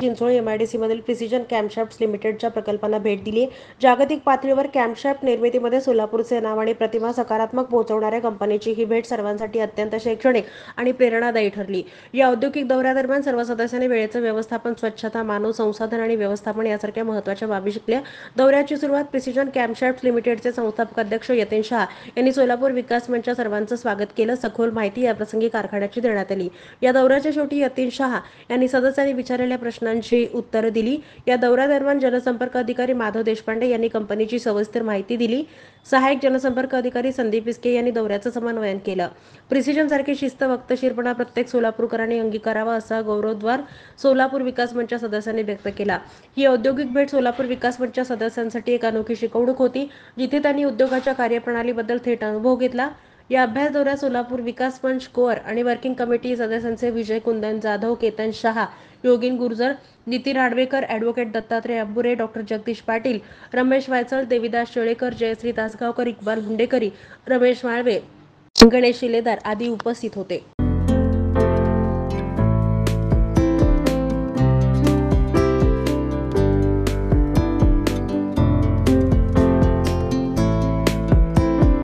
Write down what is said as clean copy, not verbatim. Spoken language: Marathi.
चिंचोळी एमआयडीसीमधील प्रिसिजन कॅम्पशाफ्ट्स लिमिटेडच्या प्रकल्पांना भेट दिली। जागतिक पातळीवर कॅम्पशाफ्ट निर्मितीमध्ये सोलापूरचे नाव आणि प्रतिमा सकारात्मक पोहोचवणाऱ्या कंपनीची ही भेट सर्वांसाठी अत्यंत शैक्षणिक आणि प्रेरणादायी ठरली। या औद्योगिक दौऱ्यादरम्यान सर्व सदस्यांनी वेळेचे व्यवस्थापन, स्वच्छता, मानव संसाधन आणि व्यवस्थापन यासारख्या महत्त्वाच्या बाबी शिकल्या। दौऱ्याची सुरुवात प्रिसिजन कॅम्पशाफ्ट्स लिमिटेडचे संस्थापक अध्यक्ष यतीन शहा यांनी सोलापूर विकास मंचच्या सर्वांचं स्वागत केलं। सखोल माहिती याप्रसंगी कारखान्याची देण्यात आली। या दौऱ्याच्या शेवटी यतीन शहा यांनी सदस्यांनी विचारलेल्या प्रश्नांची उत्तरे दिली। या दौऱ्यादरम्यान जनसंपर्क अधिकारी माधव देशपांडे यांनी कंपनीची सविस्तर माहिती दिली। सहाय्यक जनसंपर्क अधिकारी संदीप विस्के यांनी दौऱ्याचं समन्वयन केलं। प्रिसिजन सारखी शिस्त, वक्तशीरपणा प्रत्येक सोलापूरकरांनी अंगीकारावा असा गौरवोद्गार सोलापूर विकास मंचच्या सदस्यांनी व्यक्त केला। ही औद्योगिक भेट सोलापूर विकास मंचच्या सदस्यांसाठी एक अनोखी शिकवणूक होती, जिथे त्यांनी उद्योगाच्या कार्यप्रणालीबद्दल थेट अनुभव घेतला। या अभ्यास दौऱ्यात सोलापूर विकास मंच कोअर आणि वर्किंग कमिटी सदस्यांचे विजय कुंदन जाधव, केतन शहा, योगीन गुर्जर, नितीन आडवेकर, ॲडव्होकेट दत्तात्रय अंबुरे, डॉक्टर जगदीश पाटील, रमेश वायचळ, देविदास शेळेकर, जयश्री तासगावकर, इक्बाल हुंडेकरी, रमेश माळवे, गणेश शिलेदार आदी उपस्थित होते।